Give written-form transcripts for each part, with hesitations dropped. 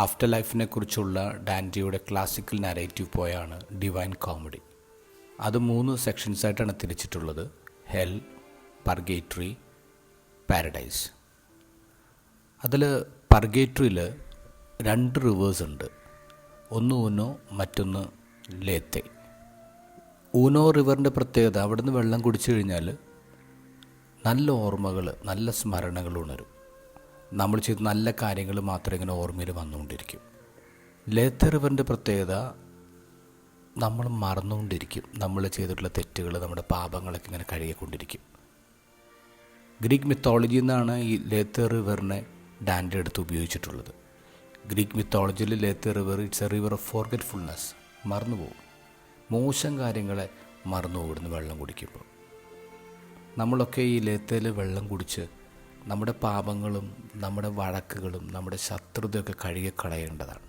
After ലൈഫിനെ കുറിച്ചുള്ള ഡാൻറ്റിയുടെ classical narrative പോയാണ് ഡിവൈൻ കോമഡി. അത് 3 സെക്ഷൻസായിട്ടാണ് തിരിച്ചിട്ടുള്ളത്: ഹെൽ, പർഗേറ്ററി, പാരഡൈസ്. അതിൽ പർഗേറ്ററിയിൽ 2 റിവേഴ്സ് ഉണ്ട്. ഒന്ന് ഊനോ, മറ്റൊന്ന് ലേത്തെ. ഊനോ റിവറിൻ്റെ പ്രത്യേകത, അവിടുന്ന് വെള്ളം കുടിച്ചു കഴിഞ്ഞാൽ നല്ല ഓർമ്മകൾ, നല്ല സ്മരണകൾ ഉണരും. നമ്മൾ ചെയ്ത നല്ല കാര്യങ്ങൾ മാത്രമേ ഇങ്ങനെ ഓർമ്മയിൽ വന്നുകൊണ്ടിരിക്കും. ലേത്തെ റിവറിൻ്റെ പ്രത്യേകത, നമ്മൾ മറന്നുകൊണ്ടിരിക്കും. നമ്മൾ ചെയ്തിട്ടുള്ള തെറ്റുകൾ, നമ്മുടെ പാപങ്ങളൊക്കെ ഇങ്ങനെ കഴുകിക്കൊണ്ടിരിക്കും. ഗ്രീക്ക് മിത്തോളജിയിൽ നിന്നാണ് ഈ ലേത്തെ റിവറിനെ ഡാൻറ്റി എടുത്ത് ഉപയോഗിച്ചിട്ടുള്ളത്. ഗ്രീക്ക് മിത്തോളജിയിൽ Lethe river it's a river of forgetfulness. മറന്നുപോകും, മോശം കാര്യങ്ങളെ മറന്നുപോകുന്നു വെള്ളം കുടിക്കുമ്പോൾ. നമ്മളൊക്കെ ഈ ലേത്തയിൽ വെള്ളം കുടിച്ച് നമ്മുടെ പാപങ്ങളും നമ്മുടെ വഴക്കുകളും നമ്മുടെ ശത്രുതയൊക്കെ കഴുകിക്കളയേണ്ടതാണ്.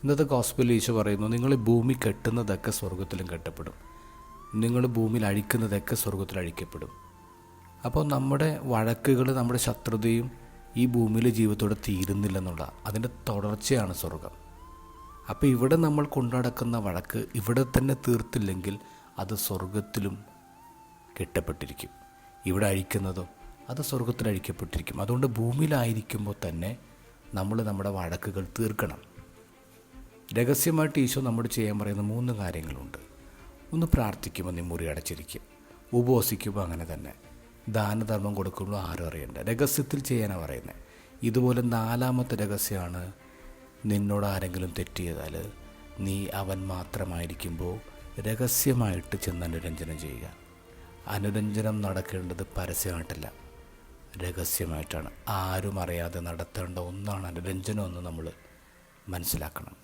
ഇന്നത്തെ ഗോസ്പലിൽ ഈശോ പറയുന്നു, നിങ്ങൾ ഭൂമി കെട്ടുന്നതൊക്കെ സ്വർഗത്തിലും കെട്ടപ്പെടും, നിങ്ങൾ ഭൂമിയിൽ അഴിക്കുന്നതൊക്കെ സ്വർഗത്തിൽ അഴിക്കപ്പെടും. അപ്പോൾ നമ്മുടെ വഴക്കുകൾ, നമ്മുടെ ശത്രുതയും ഈ ഭൂമിയിലെ ജീവിതത്തോടെ തീരുന്നില്ലെന്നുള്ള അതിൻ്റെ തുടർച്ചയാണ് സ്വർഗം. അപ്പോൾ ഇവിടെ നമ്മൾ കൊണ്ടുനടക്കുന്ന വഴക്ക് ഇവിടെ തന്നെ തീർത്തില്ലെങ്കിൽ അത് സ്വർഗത്തിലും കെട്ടപ്പെട്ടിരിക്കും. ഇവിടെ അഴിക്കുന്നതോ അത് സ്വർഗത്തിൽ അഴിക്കപ്പെട്ടിരിക്കും. അതുകൊണ്ട് ഭൂമിയിലായിരിക്കുമ്പോൾ തന്നെ നമ്മൾ നമ്മുടെ വഴക്കുകൾ തീർക്കണം. രഹസ്യമായിട്ട് ഈശോ നമ്മോട് ചെയ്യാൻ പറയുന്ന 3 കാര്യങ്ങളുണ്ട്. ഒന്ന്, പ്രാർത്ഥിക്കുമ്പോൾ നീ മുറി അടച്ചിരിക്കുക. ഉപവസിക്കുമ്പോൾ അങ്ങനെ തന്നെ. ദാനധർമ്മം കൊടുക്കുമ്പോൾ ആരും അറിയണ്ട, രഹസ്യത്തിൽ ചെയ്യാനാണ് പറയുന്നത്. ഇതുപോലെ 4ാമത്തെ രഹസ്യമാണ്, നിന്നോട് ആരെങ്കിലും തെറ്റ് ചെയ്താൽ നീ അവൻ മാത്രമായിരിക്കുമ്പോൾ രഹസ്യമായിട്ട് ചെന്ന് അനുരഞ്ജനം ചെയ്യുക. അനുരഞ്ജനം നടക്കേണ്ടത് പരസ്യമായിട്ടല്ല, രഹസ്യമായിട്ടാണ്. ആരും അറിയാതെ നടത്തേണ്ട ഒന്നാണ് അനുരഞ്ജനം എന്ന് നമ്മൾ മനസ്സിലാക്കണം.